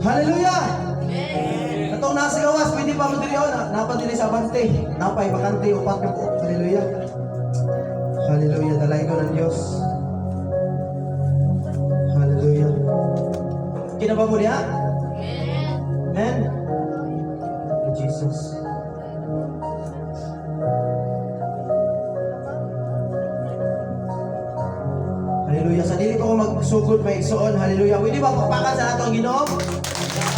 Hallelujah! Atong nasa gawas, pwede pa mo diri napadili sa abante. Napay bakante upat ka po. Hallelujah! Hallelujah! Dalay ko ng Diyos. Hallelujah! Kinaba mo niya? Amen? Jesus. Hallelujah. Sa dili ko magsugod may igsoon. Hallelujah. Pwede ba papakan sa atong Ginoo?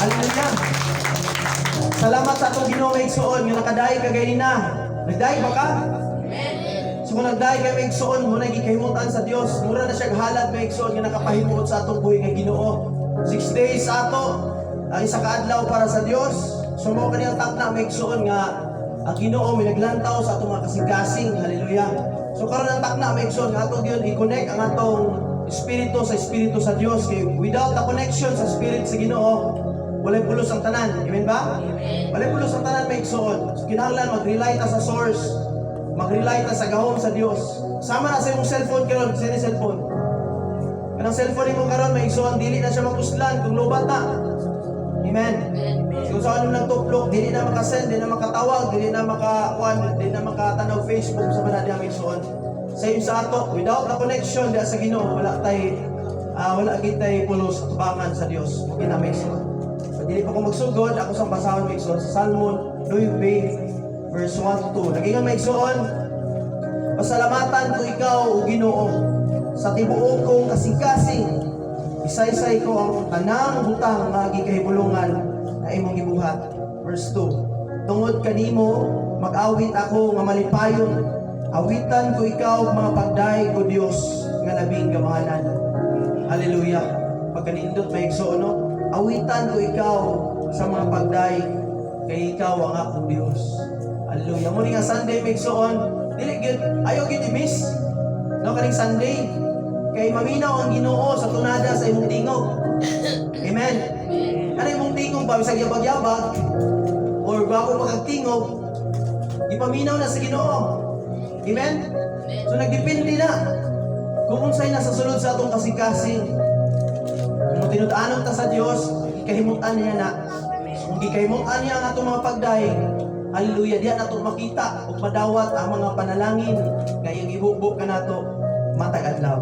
Hallelujah. Salamat sa atong Ginoo may igsoon nga nakadaay ka gay nina. Nagdaay ba ka? So kung nagdaay ka may igsoon, muna gikahimutan sa Dios. Mura na siya halad may igsoon nga nakapahimuot sa atong buhi nga Ginoo. 6 days sa ato, ang isa ka adlaw para sa Dios. So mo kaniyang takna may igsoon nga ang Ginoo may naglantaw sa atong mga kasing-kasing. Hallelujah. So karon ang takna may igsoon nga atong Diyon i-connect ang atong espiritu sa Dios. Kay without the connection sa spirit sa Ginoo, walay pulos ang tanan. Amen ba? Walay pulos ang tanan may igsoon. So kinahanglan mag-rely ta sa source. Mag-rely ta sa gahom sa Dios. Sama na sa imong cellphone karon, sa cellphone. Kanang cellphone mo karon may igsoon dili na siya mapuslan kung lobat na. Amen. So sa ano nang tuplok, dili na makasend, dili na makatawag, dili na makakuan, dili na makatanaw Facebook sa mga diha may igsoon. Same sa ato, without the connection diha sa Ginoo, wala kitay pulos tubangan sa Dios. Mo kinamix. So dili pa ko magsugod, ako sa basahon may igsoon sa Salmon 9 verse 1 to 2. Nagingan may igsoon, pasalamatan ko ikaw o Ginoo sa tibuok kong kasing-kasing. Isaysay ko ang tanang butang nga gikahibulungan na imong gibuhat. Verse 2. Tungod kanimo mag-awit ako nga malipayon. Awitan ko ikaw mga pagdaay ko Dios nga labing gamahanan. Hallelujah. Pagkanindot may igsoon no? Awitan ko ikaw sa mga pagdaay kay ikaw ang akong Dios. Hallelujah. Muli nga Sunday may igsoon, dili gyud ayo gyud i-miss. No kaning Sunday kay maminaw ang Ginoo sa tunada sa imong tingog. Amen. Ano imong tingog ba bisag yabag-yabag or gwapo pagtingog, ipaminaw na sa Ginoo. Amen. So nagdepende na kung unsay nasa sulod sa atong kasing-kasing. Kung tinud-anon ta sa Dios, ikahimutan niya na. Kung gikahimutan niya ang atong mga pagdaay, hallelujah, diyan nato makita ug madawat ang mga panalangin nga iyang ihubog kanato matag adlaw.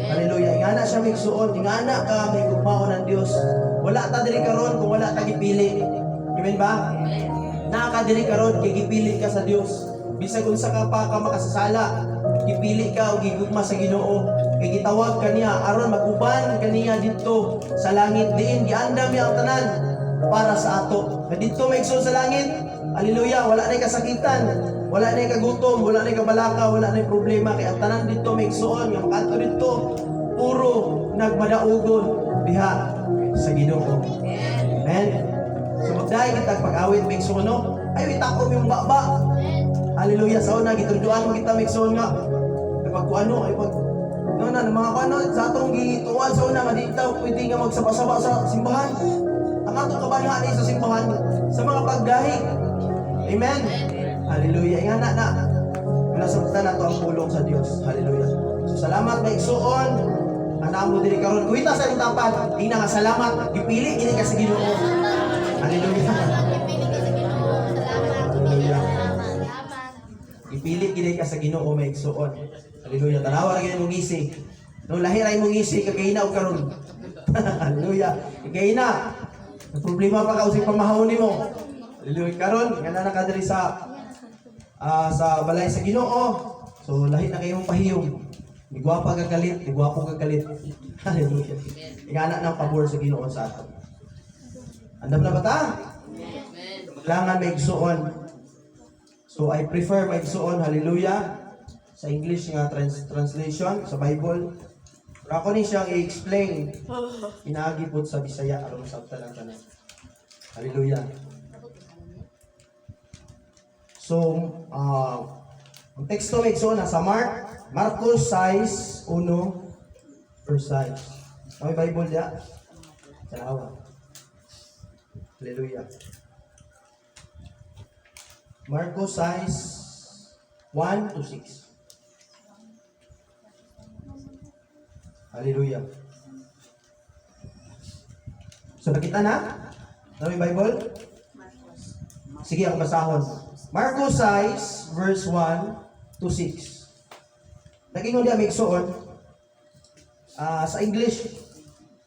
Hallelujah. Ingana siya may igsoon, ingana ka may gugmaon ng Dios. Wala ta diri karon kung wala ta gipili. Amen ba? Naa ka diri karon kay gipili ka sa Dios. Bisag unsa ka pa ka makasasala, gipili ka o gigugma sa Ginoo. Kay gitawag kaniya aron maguban kaniya didto sa langit diin giandam niya ang tanan para sa ato. Didto may igsoon sa langit. Hallelujah, wala na kasakitan, wala na kagutom, wala na kabalaka, wala na problema. Kaya ang tanan dito may igsoon, nga makato dito, puro nagmadaugon diha sa Ginoo. Amen. So magdahay kita pag-awit may igsoon, no? Ay, itakom yung baba. Hallelujah, sa una, gitunduan mo kita may igsoon nga. Kapag ano, ay pag, no na, mga ano, sa atong gituan sa una, maditaw, pwede nga magsaba-saba sa simbahan. Ang atong kabanhaan sa simbahan, sa mga pagdahi. Amen. Hallelujah. Ingana na. Nasabtan na ito ang pulong sa Diyos. Hallelujah. So salamat may igsoon. Anam mo diri karon. Kuita sa imong tapat. Ina nga salamat. Gipili ini ka sa Ginoo. Hallelujah. Hallelujah. Gipili kini ka sa Ginoo may igsoon. Hallelujah. Tanawa ra gyud mong ngisi. No lahir ay mong ngisi kagayna og karon. Hallelujah. Kagayna. Problema pa ka usig pamahon nimo. Hallelujah. Karon nga na nakadiri sa balay sa Ginoo. So lahi na kayong pahiyom. Migwapa ka galit, migwapo ka galit. Hallelujah. Ingana ng pabor sa Ginoo sa ato. Andam na ba ta? Amen. Kailangan may igsoon. So I prefer may igsoon. Hallelujah. Sa English nga translation sa Bible. Pero ako ni siyang i-explain. Inaagipod sa Bisaya aron masabtan lang tanan. Hallelujah. So, ang teksto may igsoon nasa Marcos 6:1 verse 6. May Bible diya? Tanawa. Hallelujah. Marcos 6:1-6. Hallelujah. So nakita na? Ano yung Bible? Sige, ang basahon. Marcos 6, verse 1 to 6. Naging diya may igsoon. Sa English,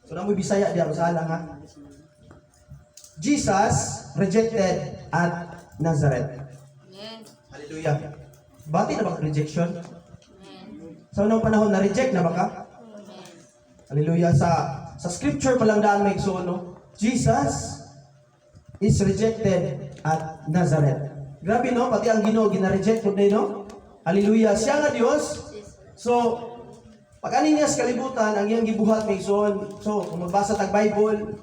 so na mo Bisaya diya, basahan lang ha. Jesus rejected at Nazareth. Amen. Hallelujah. Bati na ba ka rejection? Amen. Sa unang panahon, na-reject na ba ka? Amen. Hallelujah. Sa scripture palang daan may igsoon, no? Jesus is rejected at Nazareth. Grabe, no? Pati ang Ginoo gina-reject po din, no? Hallelujah. Siya nga Dios. So, pag ani niya sa kalibutan, ang iyang gibuhat may igsoon. So, kung magbasa tag Bible,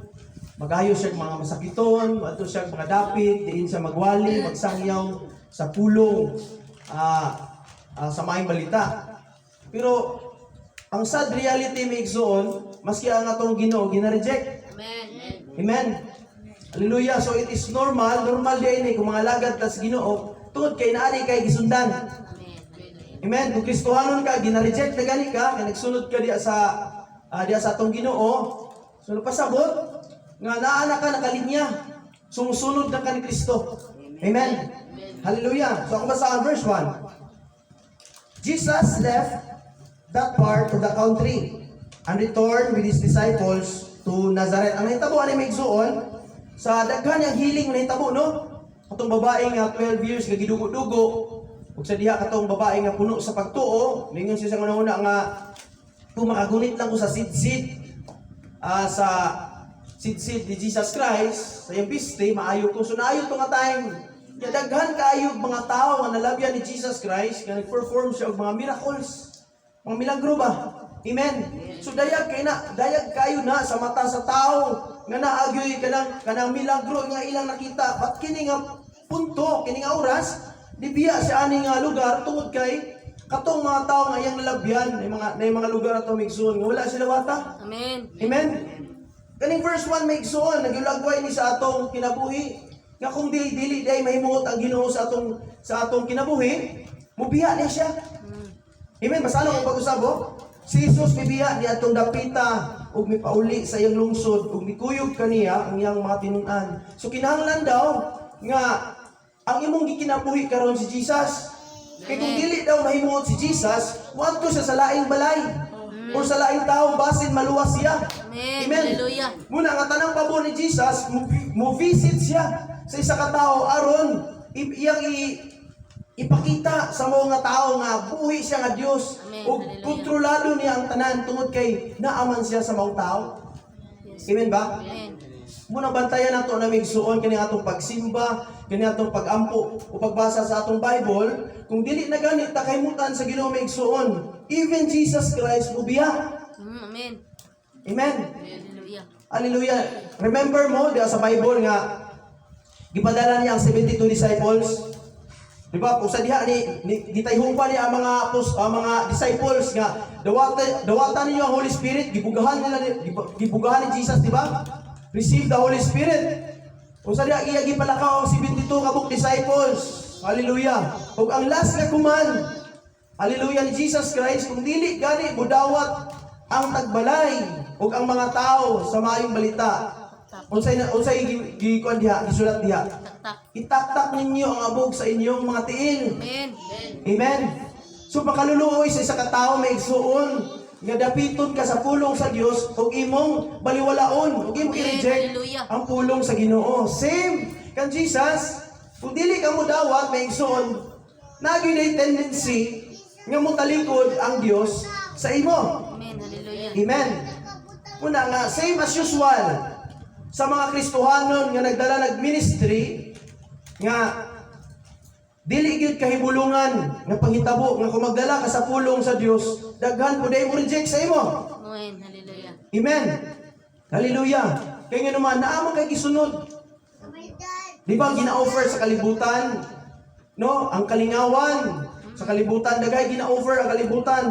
magayo siya mga masakiton, ato siya mga dapit, diin siya magwali, magsangyaw sa pulong, sa maayong balita. Pero, ang sad reality may igsoon, maski ang atong Ginoo gina-reject. Amen. Amen. Hallelujah. So it is normal din kung mga lagad tas Ginoo, tungod kay naari kay gisundan. Amen. Amen. Kung Kristohanon ka, gina-reject na gani ka, kaya nagsunod ka diya sa atong Ginoo, so napasabot nga naana ka nakalinya, sumusunod na ka ni Kristo. Amen. Hallelujah. So kung basa ang verse 1, Jesus left that part of the country and returned with his disciples to Nazareth. Ang nahitabo ani may igsoon, sa daghan yang hiling nahitabo, no? Katong babae nga 12 years nga gidugo-dugo, ug sa diha katong babae nga puno sa pagtuo, ningon siya sa una nga kung makagunit lang ko sa sidsid, sa sidsid ni Jesus Christ, sa iyang piste, maayo ko. So naayo to nga time. Kaya daghan kaayo mga tao nga nalabyan ni Jesus Christ, nga nag-perform siya og mga miracles, mga milagro ba? Amen. So dayag kayo na sa mata sa tao nga naagyoy kanang milagro nga ilang nakita. But kini nga punto, kini nga oras, dibiya sa aning lugar tungod kay katong mga tao nga iyang nalabyan na mga lugar ato migsuon nga wala sila wata. Amen. Amen. Kaning verse 1 migsuon nagyulagway ni sa atong kinabuhi nga kung dili day mahimungot ang Ginoo sa atong kinabuhi, mubiya niya siya. Amen. Basta ano kung pag-usab si Jesus mibiya ni atong dapita ug mipauli sa iyang lungsod ug mikuyog kaniya ang iyang mga tinun-an. So kinahanglan daw nga ang imong gikinabuhi karon si Jesus. Kay kung dili daw mahimungot si Jesus, wadto siya sa laing balay o sa laing tao basin maluwas siya. Amen. Amen. Hallelujah. Muna nga tanang pabor ni Jesus, mo visit siya sa isa ka tao aron iyang ipakita sa mga tao nga buhi siya nga Dios Amen. ug Hallelujah. kontrolado niya ang tanan tungod kay naaman siya sa mga tao. Yes. Amen ba? Amen. Muna bantayan nato na migsuon kini atong pagsimba, kini atong pagampo o pagbasa sa atong Bible, kung dili na gani ta kahimutan sa Ginoo migsuon. Even Jesus Christ ubiya. Amen. Amen. Hallelujah. Hallelujah. Remember mo diya sa Bible nga gipadala niya ang 72 disciples. Di ba? Kung sa diha gitayhong pa niya ang mga disciples nga dawatan niyo ang Holy Spirit, gibugahan ni Jesus, di ba? Receive the Holy Spirit. Kung sa diha iya gipalakaw ang 72 kabuk disciples. Hallelujah. Ug ang last nga kuman, hallelujah, ni Jesus Christ, kung dili gani mudawat ang tagbalay ug ang mga tao sa maayong balita. Unsay gikuan diha, gisulat diha. Tak-tak. Itaktak ninyo ang abog sa inyong mga tiil. Amen. Amen. So pakaluluoy sa isa ka tawo may igsuon nga dapiton ka sa pulong sa Dios ug imong baliwalaon ug imong i-reject Hallelujah. ang pulong sa Ginoo. Same kan Jesus, kung dili ka mo dawat may igsuon, nagyoy tendency nga mo talikod ang Dios sa imo. Amen. Hallelujah. Amen. Una nga, same as usual sa mga Kristohanon nga nagministry nga dili gyud kahibulungan nga panghitabo nga kung magdala ka sa pulong sa Dios, daghan pud mo reject sa imo. Amen. Hallelujah. Amen. Hallelujah. Kaya nga naman naamang kay gisunod. Di ba ang gina-offer sa kalibutan? No, ang kalingawan sa kalibutan, dagay gina-offer ang kalibutan.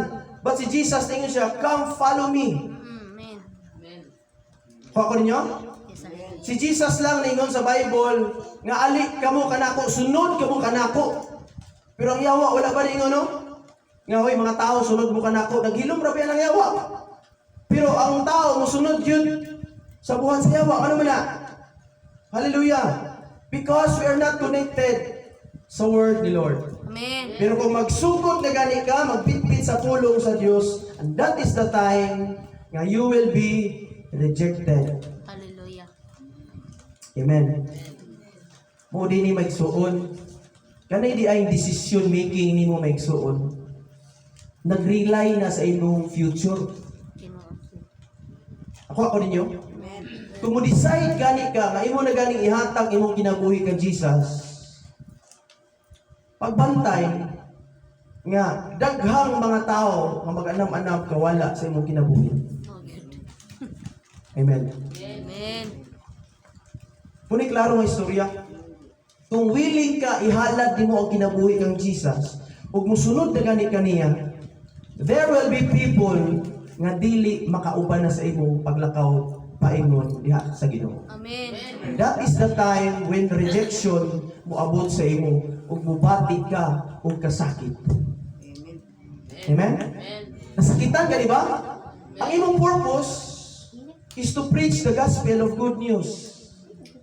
But si Jesus tingin siya, come follow me. Amen. Pako ninyo? Yes, sir. Si Jesus lang ningon sa Bible nga ali kamo kanako, sunod kamo kanako. Pero ang yawa wala ba ningon no? Nga hoy mga tao sunod mo kanako, naghilom ra ba ang yawa. Pero ang tao mosunod yun Sa buhat sa yawa, ano man na? Hallelujah! Because we are not connected sa word ni Lord. Amen. Pero kung magsugod na gani ka, magpitpit sa pulong sa Diyos, and that is the time nga you will be rejected. Hallelujah. Amen. Mo din ni magsuon. Kanay di ay decision making ni mo magsuon. Nag-rely na sa imong future. Ginoo. Ako ninyo. Amen. Kung mo decide gani ka, nga imo na ganing ihatag imong kinabuhi kang Jesus, pagbantay nga daghang mga tao nga mag-anam-anam kawala sa imong kinabuhi. Oh, good. Amen. Amen. Kuni klaro nga istorya. Kung willing ka ihalad nimo ang kinabuhi kang Jesus, ug musunod na gani kaniya, there will be people nga dili makauban na sa imong paglakaw paingon diha sa Ginoo. Amen. That is the time when rejection moabot sa imo ug mubati ka ug kasakit. Amen? Nasakitan ka, di ba? Ang imong purpose is to preach the gospel of good news.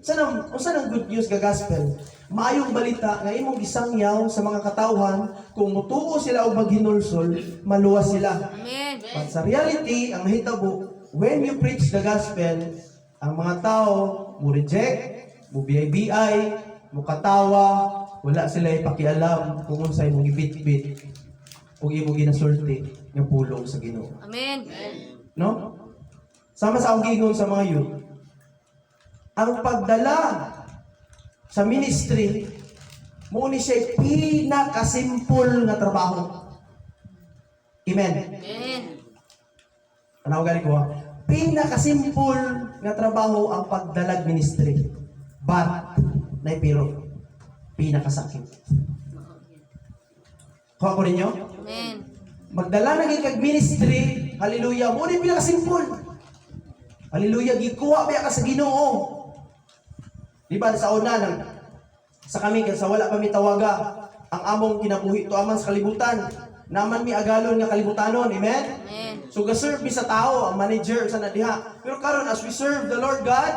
Saan ang good news nga gospel? Maayong balita nga imong gisangyaw sa mga katawhan, kung mutuo sila og maghinulsol, maluwas sila. Amen. But sa reality, ang mahitabo, when you preach the gospel, ang mga tao mo reject, mo biyay-biyay, mo katawa, wala sila ipakialam kung unsay mong ibit-bit o imong ginasulti nga pulong sa Ginoo. Amen. No? Sama sa akong giingon sa mga youth, ang pagdala sa ministry, mo ni siya pinakasimple nga trabaho. Amen. Amen. Ano galing ko ha? Pinakasimple nga trabaho ang pagdalag ministry. But, naipiro, pinakasakit. Kuha ko ninyo? Amen. Magdala na kag ministry, hallelujah, mo ni pinakasimple. Hallelujah, gikuha ba ka sa Ginoo? Di ba sa una sa kami sa wala pa mi tawaga ang among kinabuhi to aman sa kalibutan. Naman mi agalon nga kalibutanon, amen? Amen. So ga-serve mi sa tao, ang manager sa nadiha. Pero karon as we serve the Lord God,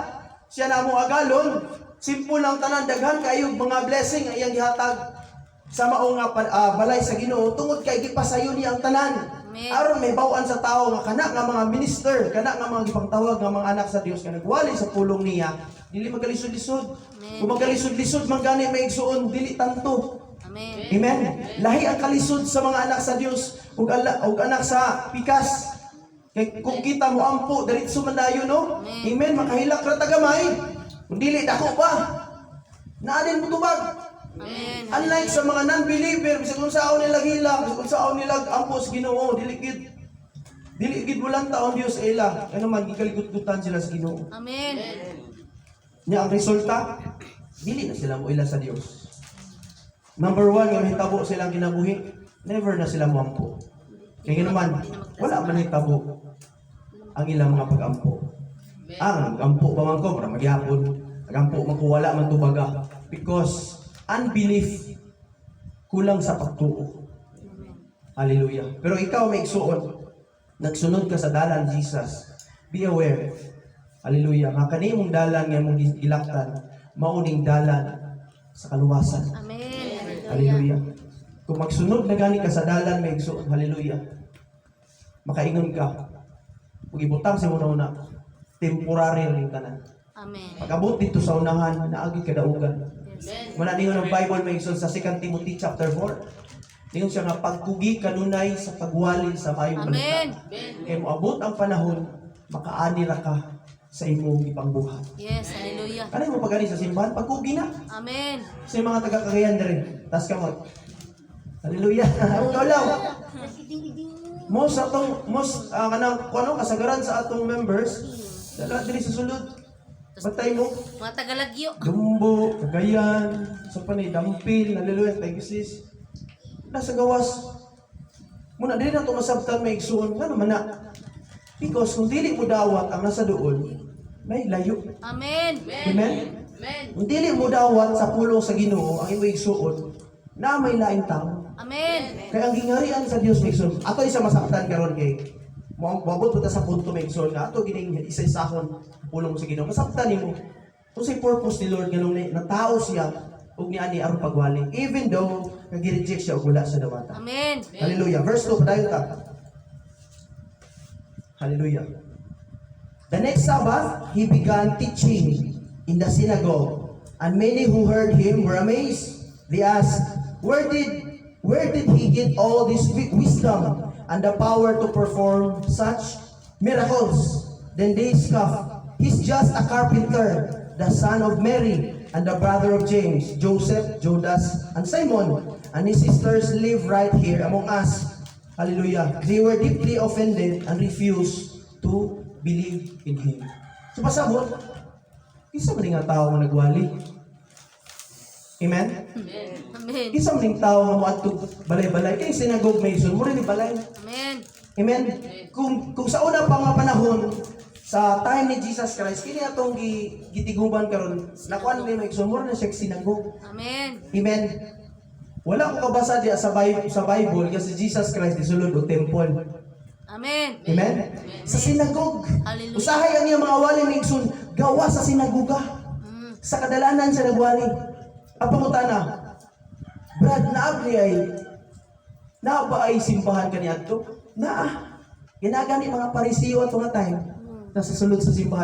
siya na mo agalon. Simple lang tanan, daghan kayo mga blessing ang iyang gihatag sa mao nga balay sa Ginoo tungod kay gipasayon niya ang tanan. Amen. Aron may bawaan sa tao nga kana nga mga minister, kana nga mga gipangtawag nga mga anak sa Dios nga nagwali sa pulong niya, dili magalisod-lisod. Amen. Kung magalisod-lisod man gani may igsuon dili tanto. Amen. Amen. Lahi ang kalisod sa mga anak sa Dios ug anak sa pikas. Kay kung kita mo ampo diretso man dayon no. Amen. Makahilak ra tagamay. Kung dili dako pa. Naa din mo tubag. Amen. Unlike sa mga non-believer, bisag kung saan nila hilak, bisag kung saan nila ampo sa Ginoo, dili gid mo lang taon Dios ila. Ano man gikaligud-gutan sila sa Ginoo. Amen. Nya ang resulta, dili na sila mo ila sa Dios. Number one, yung hitabo silang kinabuhi, never na sila muampo. Kaya naman, wala man hitabo ang ilang mga pag-ampo. Ang ampo pa man ko, para magyapon. Ang-ampo man ko, wala man tubaga. Because unbelief, kulang sa pagtuo. Hallelujah. Pero ikaw may igsuon, nagsunod ka sa dalan Jesus. Be aware. Hallelujah. Nga kanimong dalan nga mong ilaktan, mauning dalan sa kaluwasan. Amen. Hallelujah. Kung magsunod na gani ka sa dalan, may igsuon. Hallelujah. Makaingon ka. Kung ibutang sa una-una, temporary rin tanan. Amen. Pag-abot dito sa unahan, naagi kadaugan. Yes. Muna ningon ang Bible may igsoon sa 2 Timothy chapter 4. Ningon siya nga pagkugi kanunay sa pagwali sa mayong Amen. balita. Kaya moabot ang panahon, makaani ra ka sa imong ipangbuhat. Yes. Hallelujah. Ano mo pagani sa simbahan? Pagkugi na. Amen. Sa mga taga-Cagayan dere. Tas ka mo. Hallelujah. Ulaw. Most kanang kuno kasagaran sa atong members, dala diri sa sulod. Batay mo. Mga tagalagyo. Dumbo, Cagayan, sa panay, Dampil, hallelujah, thank you sis. Nasa gawas. Muna, dili na ito masabtan may igsuon. Nga naman na. Because kung dili mo dawat ang nasa doon, may layo. Amen. Amen? Kung dili mo dawat sa pulong sa Ginoo ang imo igsuon, na may laing tao. Amen. Kaya ang gingarian sa Dios may igsuon. Ato isa masabtan karon kay Mabot po ta sa punto may igsoon nga ato gining isa-isahon pulong mo sa Ginoo. Masabtan nimo kung sa purpose ni Lord ganung na tao siya ug ni ani aron pagwali. Even though nag-reject siya ug wala sa dawata. Amen. Hallelujah. Verse 2 padayon ta. Hallelujah. The next Sabbath, he began teaching in the synagogue, and many who heard him were amazed. They asked, Where did he get all this wisdom and the power to perform such miracles? Then they scoffed, He's just a carpenter, the son of Mary, and the brother of James, Joseph, Judas, and Simon. And his sisters live right here among us. Hallelujah. They were deeply offended and refused to believe in him. So pasabot, isa man nga tao nga nagwali. Amen? Amen. Isa man tao nga moadtog balay-balay kay sinagog Mason, mo rin ni balay. Amen. Amen? Kung sa una pa nga panahon, sa time ni Jesus Christ, kini atong gitiguban karon, nakuan ni Mason, mo rin na siya sinagog. Amen. Amen? Wala ko kabasa diya sa Bible kasi Jesus Christ disulod o temple. Amen. Amen? Sa sinagog. Hallelujah. Usahay ang iyang mga wali migsun gawa sa sinagoga. Sa kadalanan sa nagwali. Ang pangutana, Brad, naa ba ay simbahan kaniadto? Naa. Ginagani mga parisiyo ato nga time nasa sulod sa simbahan.